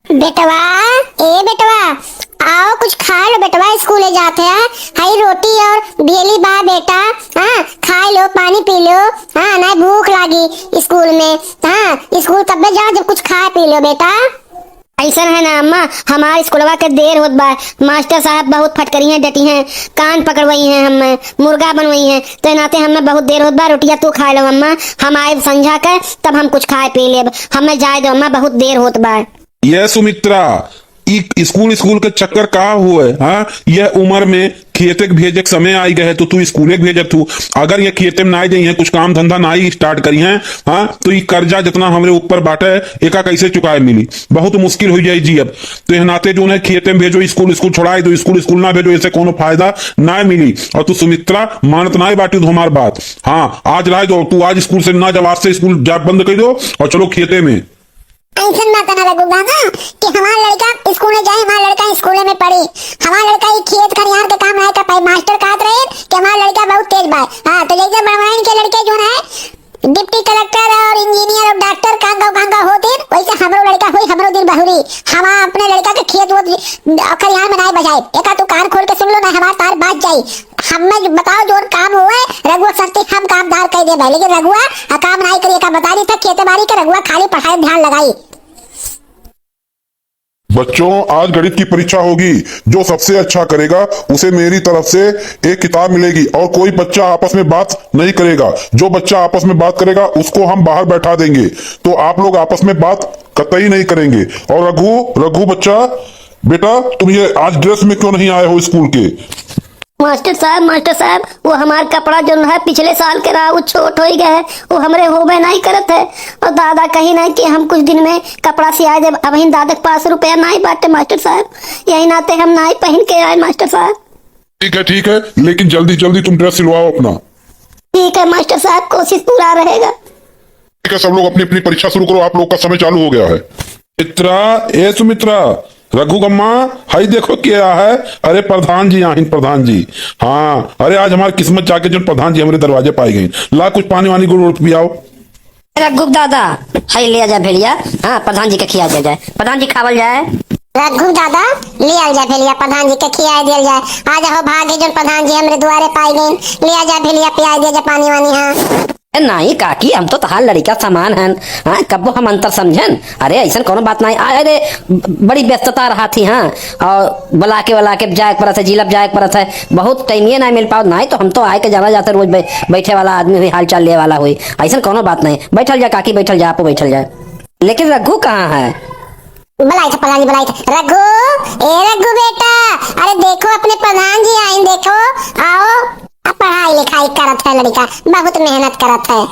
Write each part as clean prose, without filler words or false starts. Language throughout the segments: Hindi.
बेटवा, ए बेटवा, आओ कुछ खा लो बेटवा, स्कूले जाते हैं। हई रोटी और भेली बा बेटा। हाँ, खा लो, पानी पी लो। हाँ, ना भूख लगी स्कूल में। हाँ, स्कूल कब में जाओ जब कुछ खा पी लो बेटा। ऐसा है ना अम्मा, हमारे स्कूलवा के देर होत बा। मास्टर साहब बहुत फटकरी हैं, डटी हैं, कान पकड़वई हैं, हमें मुर्गा बनवई हैं, तो नाते हमें बहुत देर होत बा। रोटिया तू खा लो अम्मा, हम आए समझा के तब हम कुछ खाए पी लेब। हमें जाए दो अम्मा, बहुत देर होत बा। यह सुमित्रा, स्कूल के चक्कर कहा हुए। हाँ, यह उम्र में खेते के भेजे के समय आई गए तो तू स्कूले के भेजत तू। अगर ये खेते में ना आई है, कुछ काम धंधा ना ही स्टार्ट करी है, हाँ, तो ये कर्जा जितना हमरे ऊपर बाटे एका कैसे चुकाए मिली, बहुत मुश्किल हो जाए जी। अब तो यह नाते जो है खेते में भेजो, स्कूल छोड़ाए दो, स्कूल ना भेजो, ऐसे कोनो फायदा ना मिली। और तू सुमित्रा मानत ना बाटी तो हमारी बात। हाँ, आज ला दो, तू आज स्कूल से ना जब, आज से स्कूल जा बंद कर दो और चलो खेते में। ऐसा ना करना लगूंगा ना कि हमारा लड़का स्कूल में जाए, हमारा लड़का स्कूल में पढ़े। हमारा लड़का ये खेत खलिहान के काम आए का मास्टर कहते रहे कि हमारा लड़का बहुत तेज बा। हाँ, तो जैसे बड़वाइन के लड़के जो है डिप्टी कलेक्टर और इंजीनियर और डॉक्टर कांगा होते, वैसे हमरो लड़का हुई, हमरो दिन बहुरी। हम अपने लड़का के खेत खलिहान में नहीं बजाए। एका तू कान खोल के सुन लो ना, हमारा तार बाज जाई। हमें बताओ जो काम हुआ रघुआ सकती हम कामदार कह दे भाई, लेकिन रघुआ काम नहीं करिए का बता दी था। खेती बाड़ी के रघुआ खाली पढ़ाई ध्यान लगाई। बच्चों, आज गणित की परीक्षा होगी। जो सबसे अच्छा करेगा उसे मेरी तरफ से एक किताब मिलेगी और कोई बच्चा आपस में बात नहीं करेगा। जो बच्चा आपस में बात करेगा उसको हम बाहर बैठा देंगे। तो आप लोग आपस में बात कतई नहीं करेंगे। और रघु बच्चा, बेटा तुम ये आज ड्रेस में क्यों नहीं आए हो स्कूल के? मास्टर साहब, वो हमार कपड़ा जो है पिछले साल के रहा, वो छोट हो गया है, वो हमरे होबे नहीं करत है। और दादा कही नहीं कि हम कुछ दिन में कपड़ा सिया दे। अब ही दादा के पास रुपया नहीं बांटे मास्टर साहब, यही नाते हम नहीं पहन के आए मास्टर साहब। ठीक है, लेकिन जल्दी जल्दी तुम ड्रेस सिलवाओ अपना। ठीक है मास्टर साहब, कोशिश पूरा रहेगा। ठीक है, सब लोग अपनी अपनी परीक्षा शुरू करो, आप लोग का समय चालू हो गया है। सुमित्रा, रघु गम्मा, हाई देखो क्या है। अरे प्रधान जी आहिन, प्रधान जी। हाँ, अरे आज हमारी किस्मत जाके जो प्रधान जी हमारे दरवाजे पाई गई। ला कुछ पानी वानी गुड़ पियाओ। रघु दादा, हाई ले जा भेलिया। हाँ, प्रधान जी के खिया दिया जाए, प्रधान जी खावल जाए। रघु दादा ले आ जा भेलिया, प्रधान जी के खिया दिया जाए। आ जाओ भागे जो प्रधान जी हमरे द्वारे पाई गई, ले आ जा भेलिया, पिया दिया जा पानी वानी। हाँ नहीं काकी, हम तो तहार लड़का सामान हन। हाँ, कबो हम अंतर समझन। अरे ऐसा कोनो बात नहीं। अरे बड़ी व्यस्तता रहा थी। हाँ, और बुला के जाए परत है, जिलब जाए परत है, बहुत टाइम ये नहीं मिल पाओ। नहीं तो हम तो आए के जाना जाते, रोज बैठे वाला आदमी हुई, हाल चाल ले वाला हुई। ऐसा कोनो बात नहीं। बैठल जा काकी, बैठल जा, आपको बैठल जाए। लेकिन रघु कहाँ है? बुलाई था प्रधान जी, बुलाई था। रघु, ए रघु बेटा, अरे देखो अपने प्रधान जी आए, देखो आओ। पढ़ाई लिखाई करत है लड़का, बहुत मेहनत करत है।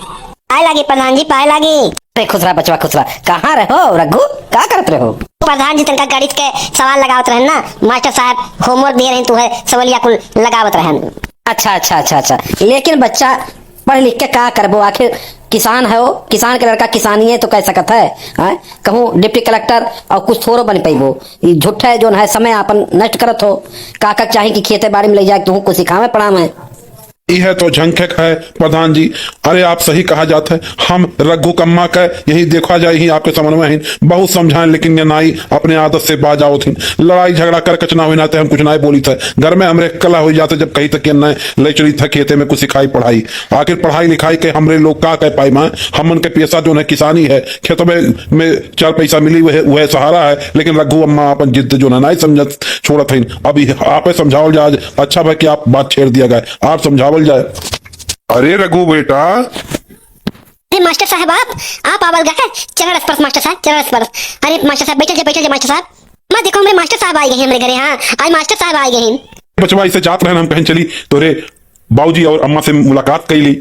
पाए लगी प्रधान जी, पाए लगी। अरे खुसरा बचवा खुसरा, कहाँ रहो रघु, क्या करते रहो? प्रधान जी तनका गणित के सवाल लगावत रहे ना, मास्टर साहब होमवर्क दे रहे तू है सवालिया कुल लगावत रहे। अच्छा। लेकिन बच्चा पढ़ लिख के क्या करबो? आखिर किसान है वो, किसान के लड़का किसानी है तो कह सकत है। कहूँ डिप्टी कलेक्टर और कुछ थोड़ो बन पैबो। झूठा जो है समय अपन नष्ट करत हो। काका चाहे कि खेते बाड़ी में ले जाए तू कुछ सिखावे पड़ा मैं। यह तो झंझक है प्रधान जी। अरे आप सही कहा जाता है। हम रघु कम्मा का यही देखा जाए ही आपके समझ में बहुत समझाएं, लेकिन ये नाई अपने आदत से बाज आओ थी। लड़ाई झगड़ा कर कचना हुई नाते हम कुछ नहीं बोली था। घर में हमरे कला हो जाते जब कहीं तक न ले चली था खेते में कुछ सिखाई पढ़ाई। आखिर पढ़ाई लिखाई के हमरे लोग का कह पाई माँ, हमन के पेशा जो है किसानी है, खेतों में 4 पैसा मिली वह सहारा है। लेकिन रघु अम्मा अपन जिद जो है नहीं समझ छोड़त है। अभी आप समझाओ जाए, अच्छा भाई कि आप बात छेड़ दिया गया, आप समझाओ जाए। अरे रघु बेटा, अरे मास्टर साहब आप आवल गए, चरण स्पर्श मास्टर साहब, चरण स्पर्श। अरे मास्टर साहब बैठल जा मास्टर साहब। मैं देखो मेरे मास्टर साहब आए गए हमारे घरे। हाँ, आज मास्टर साहब आए गए। बचवा इसे जात रहे हम कहीं चली तो रे बाबूजी और अम्मा से मुलाकात कर ली।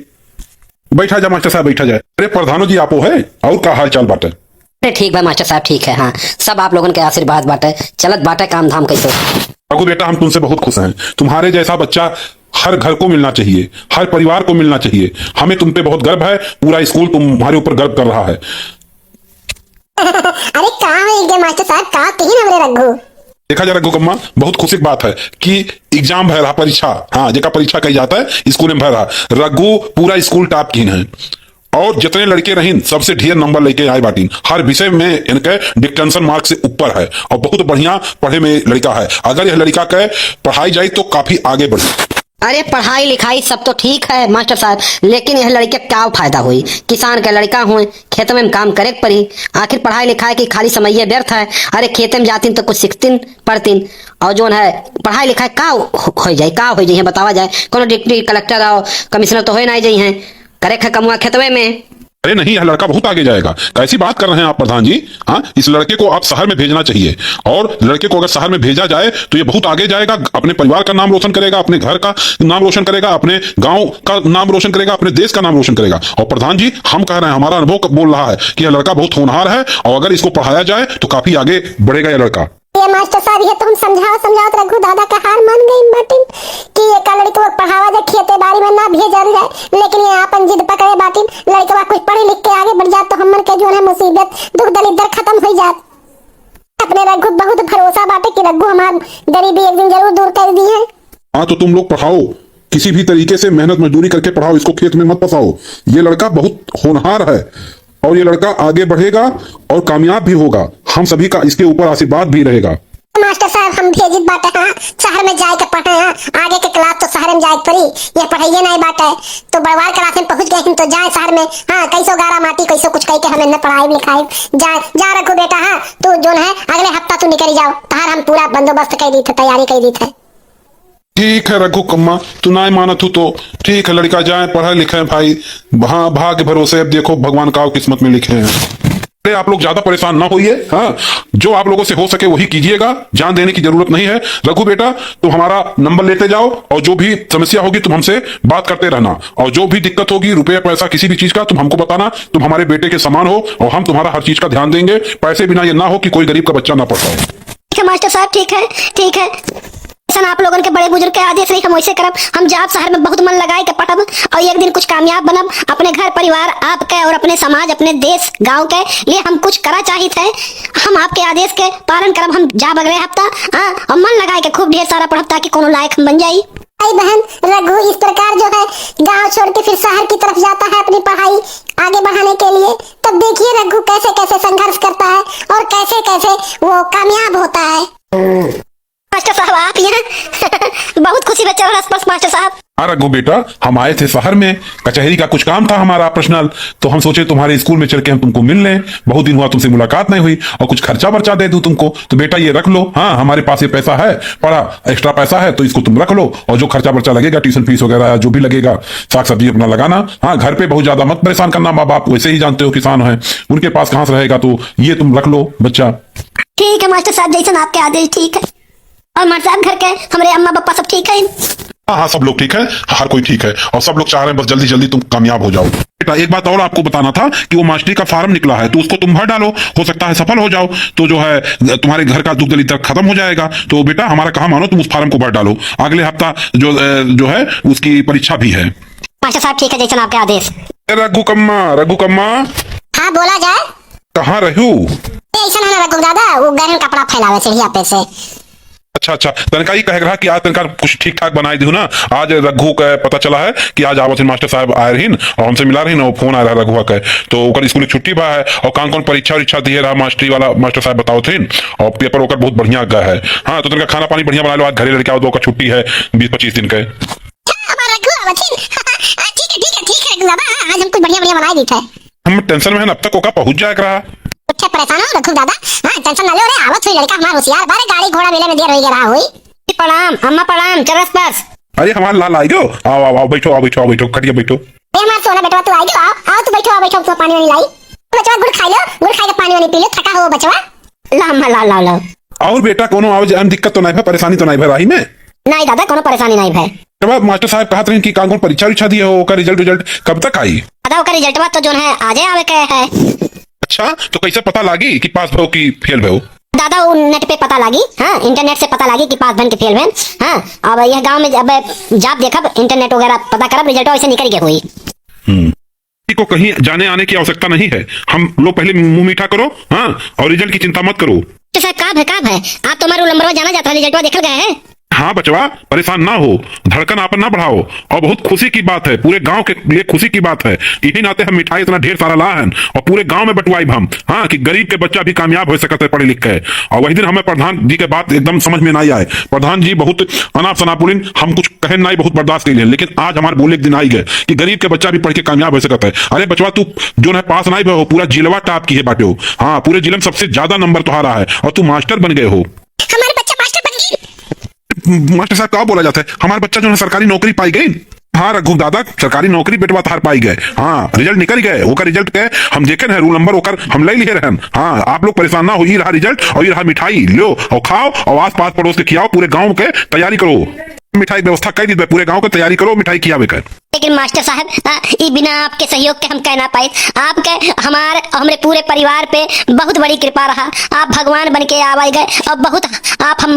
बैठा जा मास्टर साहब, बैठा जाए। अरे प्रधानो जी आपो है, और का हाल चाल बाटे? अरे ठीक भाई मास्टर साहब, ठीक है। हाँ, सब आप लोगों के आशीर्वाद बाटे, चलत बाटे काम धाम कैसे। रघु बेटा, हम तुमसे बहुत खुश हैं। तुम्हारे जैसा बच्चा हर घर को मिलना चाहिए, हर परिवार को मिलना चाहिए। हमें तुम पे बहुत गर्व है, पूरा स्कूल तुम्हारे ऊपर गर्व कर रहा है। अरे कहाँ है मास्टर साहब, कहाँ कहीं हमरे रघु? देखा जा रघु कम्मा, बहुत खुशी की बात है कि एग्जाम भर रहा, परीक्षा, हाँ जेका परीक्षा कही जाता है स्कूल में भर रहा। रघु पूरा स्कूल टॉप की है और जितने लड़के रहीन सबसे ढेर नंबर लेके आए बाटीन। हर विषय में इनके डिक्टेंशन मार्क से ऊपर है और बहुत बढ़िया पढ़े में लड़का है। अगर यह लड़का के पढ़ाई जाए तो काफी आगे बढ़े। अरे पढ़ाई लिखाई सब तो ठीक है मास्टर साहब, लेकिन यह लड़के क्या फायदा हुई? किसान का लड़का हुए, खेत में काम करे पड़ी। आखिर पढ़ाई लिखाई की खाली समय व्यर्थ है। अरे खेत में जातीन तो कुछ सीखतीन पढ़तीन, और जो है पढ़ाई लिखाई का हो जाए बतावा जाए। कोनो डिप्टी कलेक्टर और कमिश्नर तो हो नहीं जाई है, करे कमुआ खेतवे में। अरे नहीं, यह लड़का बहुत आगे जाएगा। कैसी बात कर रहे हैं आप प्रधान जी? हाँ, इस लड़के को आप शहर में भेजना चाहिए, और लड़के को अगर शहर में भेजा जाए तो ये बहुत आगे जाएगा। अपने परिवार का नाम रोशन करेगा, अपने घर का नाम रोशन करेगा, अपने गांव का नाम रोशन करेगा, अपने देश का नाम रोशन करेगा। और प्रधान जी, हम कह रहे हैं, हमारा अनुभव बोल रहा है कि यह लड़का बहुत होनहार है, और अगर इसको पढ़ाया जाए तो काफी आगे बढ़ेगा यह लड़का। ये मास्टर साहब, ये तो हम समझाओ रघु दादा का हार मान गई बाटिन कि एक लड़के को पढ़ावा जाए, खेते बाड़ी में ना भेजा जाए, लेकिन ये अपन जिद पकड़े बाटिन लड़का कुछ पढ़े लिख के आगे बढ़ जात तो हमन के जो है मुसीबत दुख दलिदर खत्म हो जात। अपने रघु बहुत भरोसा बाटे कि रघु हमार गरीबी एक दिन जरूर दूर कर दी है। हाँ, तो तुम लोग पढ़ाओ, किसी भी तरीके से मेहनत मजदूरी करके पढ़ाओ, इसको खेत में मत फंसाओ। ये लड़का बहुत होनहार है और ये लड़का आगे बढ़ेगा और कामयाब भी होगा। हम सभी का इसके ऊपर आशीर्वाद भी रहेगा। मास्टर साहब, हम भेजित बाटे हाँ शहर में जाए के पढ़े हाँ, आगे के क्लास तो शहर में जाए पड़ी, ये पढ़ाइए नहीं बाटे तो बड़वार क्लास में पहुंच गए तो जाए शहर में हाँ, कैसो गारा माटी कैसो कुछ कह के हमें न पढ़ाई लिखाई जा रखो बेटा हाँ। तू जो है अगले हफ्ता तू निकल जाओ, तार हम पूरा बंदोबस्त कर दी थे, तैयारी कर दी थे। ठीक है रघु कम्मा, तू ना मानत हूँ तो ठीक है, लड़का जाए पढ़े लिखे भाई। हाँ, भाग्य भरोसे, अब देखो भगवान का किस्मत में लिखे हैं। अरे आप लोग ज्यादा परेशान ना होइए। हाँ, जो आप लोगों से हो सके वही कीजिएगा, जान देने की जरूरत नहीं है। रघु बेटा, तुम हमारा नंबर लेते जाओ और जो भी समस्या होगी तुम हमसे बात करते रहना, और जो भी दिक्कत होगी रुपया पैसा किसी भी चीज का तुम हमको बताना। तुम हमारे बेटे के समान हो और हम तुम्हारा हर चीज का ध्यान देंगे। पैसे बिना ये ना हो कि कोई गरीब का बच्चा ना पढ़ पाए। ठीक है मास्टर साहब, ठीक है ठीक है। आप लोगों के बड़े बुजुर्ग के आदेश रही हम वैसे करब। हम जाब शहर में बहुत मन लगाए के पढ़ब और एक दिन कुछ कामयाब बनब। अपने घर परिवार आपके और अपने समाज अपने देश गांव के लिए हम कुछ करा चाहिए थे। हम आपके आदेश के पालन करब। हम जाब अगले हफ्ता हाँ, और मन लगाए के खूब ढेर सारा पढ़ब ताकि कोनो लायक हम बन जाई। भाई बहन, रघु इस प्रकार जो है गांव छोड़ के फिर शहर की तरफ जाता है अपनी पढ़ाई आगे बढ़ाने के लिए, तब देखिए रघु कैसे कैसे संघर्ष करता है और कैसे कैसे वो कामयाब होता है। मास्टर साहब, आप यहाँ बहुत खुशी बच्चे हो मास्टर साहब। हाँ रघु बेटा, हम आए थे शहर में, कचहरी का कुछ काम था हमारा पर्सनल, तो हम सोचे तुम्हारे स्कूल में चल के हम तुमको मिल लें। बहुत दिन हुआ तुमसे मुलाकात नहीं हुई, और कुछ खर्चा वर्चा दे दूं तुमको। तो बेटा ये रख लो। हाँ, हमारे पास ये पैसा है, बड़ा एक्स्ट्रा पैसा है, तो इसको तुम रख लो, और जो खर्चा वर्चा लगेगा, ट्यूशन फीस वगैरह जो भी लगेगा, साग सब्जी अपना लगाना। हाँ, घर पे बहुत ज्यादा मत परेशान करना, माँ बाप वैसे ही जानते हो किसान है, उनके पास कहाँ से रहेगा, तो ये तुम रख लो बच्चा। ठीक है मास्टर साहब, जैसे आपके आदेश। ठीक है। और मास्टर साहब, घर के हमारे अम्मा पापा सब ठीक है? हाँ हाँ, सब लोग ठीक है, हर कोई ठीक है, और सब लोग चाह रहे हैं बस जल्दी जल्दी तुम कामयाब हो जाओ। बेटा एक बात और आपको बताना था कि वो मास्टरी का फार्म निकला है, तो उसको तुम भर डालो, हो सकता है सफल हो जाओ, तो जो है तुम्हारे घर का दुख दलित खत्म हो जाएगा। तो बेटा हमारा कहा मानो, तुम उस फार्म को भर डालो। अगले हफ्ता जो है उसकी परीक्षा भी है। मास्टर साहब ठीक है, जैसा आपके आदेश। रघु कम्मा। हाँ बोला जाए। कहाँ रहू? ऐसा ना रघु दादा, वो गहन कपड़ा फैलावे सीढ़िया पे से। अच्छा, तनका ही कह रहा कि आज तनका कुछ ठीक ठाक बनाई दी ना। आज रघु का पता चला है कि आज आवत मास्टर साहब आए रही और हमसे मिला रही ना, फोन आ रहा रघुआ का, तो ओकर स्कूल छुट्टी बा है, और कौन परीक्षा दिए रहा मास्टरी वाला मास्टर साहब बताओ थे, और पेपर ओकर बहुत बढ़िया गया है। हाँ, तो तनका खाना पानी बढ़िया बना लो, आज घरे लड़के आओ, तो छुट्टी है 20-25 दिन के। आज हम कुछ बढ़िया बना दी थे। हम टेंशन में है, अब तक ओका पहुंच जाए रहा। कुछ परेशान हो रघु दादा? हाँ, टेंशन ना लो रे, आवत हुई लड़का हमारा होशियार बारे, गाड़ी घोड़ा मेले में देर हो गया हुई। प्रणाम अम्मा, प्रणाम। चरस पास। अरे हमारा लाल आई गो, आओ बैठो खटिया बैठो। ए हमारा सोना बेटवा तू आई गयो, आओ तू बैठो, तो पानी वानी लाई। बचवा गुड़ खा लो, गुड़ खा के पानी वानी पी लो, थका हो बचवा। ला अम्मा ला। और बेटा कोनो आवाज दिक्कत तो नहीं है, परेशानी तो नहीं है राही में? नहीं दादा, कोनो परेशानी नहीं है। जब मास्टर साहब कहते हैं कि कौन परीक्षा दिए हो, रिजल्ट कब तक आई? दादा ओकर रिजल्ट तो जो है आजे आवे के है। अच्छा, तो कैसे पता लगी कि पास भो कि फेल भो? दादा वो नेट पे पता लगी। हाँ, इंटरनेट से पता लगी कि पास बन के फेल बन। हाँ, अब यह गांव में जब जाप देखब, इंटरनेट वगैरह पता करब, रिजल्ट ऐसे निकल के हुई। को कहीं जाने आने की आवश्यकता नहीं है, हम लोग पहले मुंह मीठा करो। हाँ, और रिजल्ट की चिंता मत करो। तो सर काब है आप तो हमारे उलंबरवा जाना जाता है, रिजल्ट देखल गए हैं। हाँ बचवा, परेशान ना हो, धड़कन आप ना बढ़ाओ। और बहुत खुशी की बात है, पूरे गांव के लिए खुशी की बात है। यही नाते हम मिठाई इतना ढेर सारा ला है और पूरे गांव में बंटवाई हम, हाँ, कि गरीब के बच्चा भी कामयाब हो सकते पढ़े लिख के। और वही दिन हमें प्रधान जी के बात एकदम समझ में नहीं आए। प्रधान जी बहुत अनाप शनाप बोलिन, हम कुछ कहे नहीं, बहुत बर्दाश्त कर लिए, लेकिन आज हमारे बोले एक दिन आई गए कि गरीब के बच्चा भी पढ़ के कामयाब हो सकता है। अरे बचवा, तू जो है पास नहीं हो, पूरा जिलवा टॉप की है बाटे हो। हाँ, पूरे जिले में सबसे ज्यादा नंबर तुम्हारा है और तू मास्टर बन गए हो। हमारे बच्चा मास्टर बन गई। मास्टर साहब क्या बोला जाता है, हमारे बच्चा जो है सरकारी नौकरी पाई गई। हाँ रघु दादा, सरकारी नौकरी बेटवा तार पाई गए। हाँ, रिजल्ट निकल गए, ओकर रिजल्ट के हम देखे हैं, रूल नंबर ओकर हम ले लिए रहन। हाँ, आप लोग परेशान ना हो, ये रहा रिजल्ट और ये रहा मिठाई, लो और खाओ और आस पास पड़ोस के खिलाओ, पूरे गांव के तैयारी करो। मिठाई की व्यवस्था कर दी, पूरे गांव की तैयारी करो, मिठाई खियावे कर। लेकिन मास्टर साहब, ई बिना आपके सहयोग के हम कह ना पाए। आपके हमारे पूरे परिवार पे बहुत बड़ी कृपा रहा। आप भगवान बन के आवाज गए और बहुत आप हम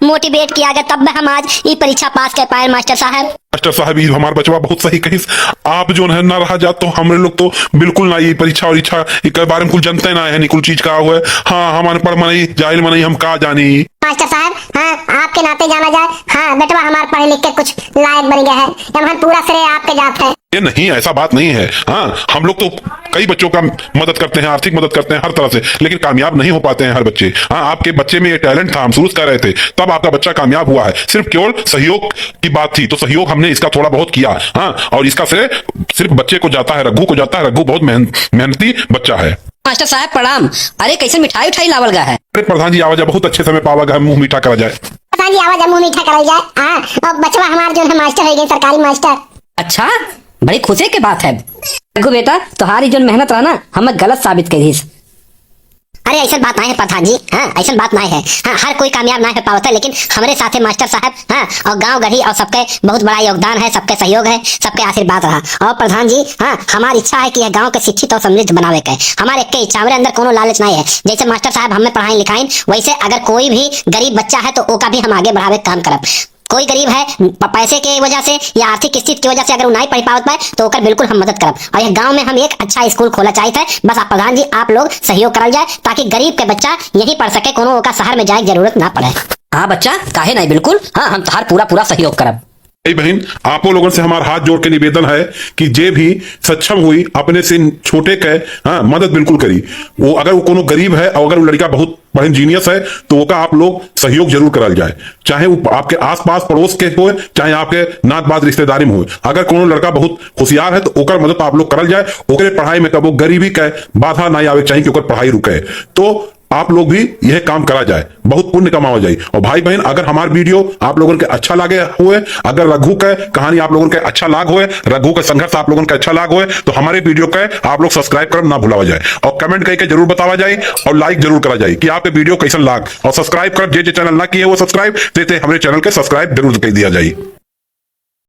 मोटिवेट किया गया, तब हम आज ये परीक्षा पास कर पाए। मास्टर साहब, मास्टर साहब, ये हमारे बचवा बहुत सही कही। आप जो है ना रहा जात तो हमारे लोग तो बिल्कुल ना ये परीक्षा और इच्छा के बारे में कुछ जानते ना है, निकुल चीज का हुआ है। हाँ, हम अनपढ़ मनी जाहिल मनी, हम का जानी। मास्टर साहब, हाँ, आपके नाते जाना जाए। हाँ बेटवा हमारे पढ़े लिख के कुछ लायक बन गया है, हम पूरा श्रेय आपके जाते हैं। ये नहीं, ऐसा बात नहीं है। हाँ, हम लोग तो कई बच्चों का मदद करते हैं, आर्थिक मदद करते हैं हर तरह से, लेकिन कामयाब नहीं हो पाते हैं हर बच्चे। हाँ, आपके बच्चे में ये टैलेंट था, हम शुरू कर रहे थे, तब आपका बच्चा कामयाब हुआ है। सिर्फ केवल सहयोग की बात थी, तो सहयोग हमने इसका थोड़ा बहुत किया। हाँ, और इसका श्रेय सिर्फ बच्चे को जाता है, रघु को जाता है। रघु बहुत मेहनती बच्चा है। मास्टर साहब प्रणाम। अरे कैसे मिठाई उठाई लावल गया है? अरे प्रधान जी, आवाज बहुत अच्छे समय पावा गया, मुंह मीठा करा जाए। प्रधान जी, आवाज मुंह मीठा कराई जाए। हाँ, और बचवा हमारे जो है मास्टर हो गए, सरकारी मास्टर। अच्छा, बड़ी खुशी की बात है। रघु बेटा, तुम्हारी जो मेहनत रहा ना, हमें गलत साबित कर दी। अरे ऐसा बात नहीं है प्रधान जी। हाँ, ऐसा बात नहीं है। हाँ, हर कोई कामयाब नहीं हो पाता, लेकिन हमारे साथ मास्टर साहब, हाँ, और गांव गढ़ी और सबके बहुत बड़ा योगदान है, सबके सहयोग है, सबके आशीर्वाद रहा। और प्रधान जी, हाँ, हमारी इच्छा है कि यह गांव के शिक्षित और समृद्ध बनावे के। हमारे एक इच्छा, हमारे अंदर कोनो लालच नहीं है। जैसे मास्टर साहब हमें पढ़ाई लिखाई, वैसे अगर कोई भी गरीब बच्चा है तो ओका भी हम आगे बढ़ावे काम करब। कोई गरीब है पैसे के वजह से या आर्थिक स्थिति की वजह से अगर वो नहीं पढ़ पावत पाए तो ओकर बिल्कुल हम मदद करब। और यह गांव में हम एक अच्छा स्कूल खोला चाहिए थे। बस आप प्रधान जी, आप लोग सहयोग करल जाए ताकि गरीब के बच्चा यही पढ़ सके, कोनो ओका शहर में जाए की जरूरत ना पड़े। हाँ बच्चा, काहे नहीं, बिल्कुल। हाँ, हम तुम्हार पूरा सहयोग करब। बहन, आप लोगों से हमारा हाथ जोड़ के निवेदन है कि जे भी सक्षम हुई अपने से छोटे के, हाँ, मदद बिल्कुल करी। वो अगर वो कोनो गरीब है और अगर वो लड़का बहुत बड़े जीनियस है तो वो का आप लोग सहयोग जरूर करल जाए, चाहे वो आपके आसपास पड़ोस के हो, चाहे आपके नात बात रिश्तेदारी में हो। अगर कोनो लड़का बहुत होशियार है तो ओकर मदद आप लोग करल जाए। ओकरे पढ़ाई में कबो गरीबी के बाधा नहीं आवे चाहिए कि ओकर पढ़ाई रुके, तो आप लोग भी यह काम करा जाए, बहुत पुण्य कमावा जाए। और भाई बहन, अगर हमारा वीडियो आप लोगों के अच्छा लगे हुए, अगर रघु के कहानी आप लोगों के अच्छा लाग हुए, रघु के संघर्ष आप लोगों के अच्छा लाग हुए, तो हमारे वीडियो के आप लोग सब्सक्राइब कर ना भुलावा जाए और कमेंट करके जरूर बतावा जाए और लाइक जरूर करा जाए कि आपके वीडियो कैसा लाग। और सब्सक्राइब कर, जे चैनल ना किए वो सब्सक्राइब देते हमारे चैनल के सब्सक्राइब जरूर कर दिया जाए।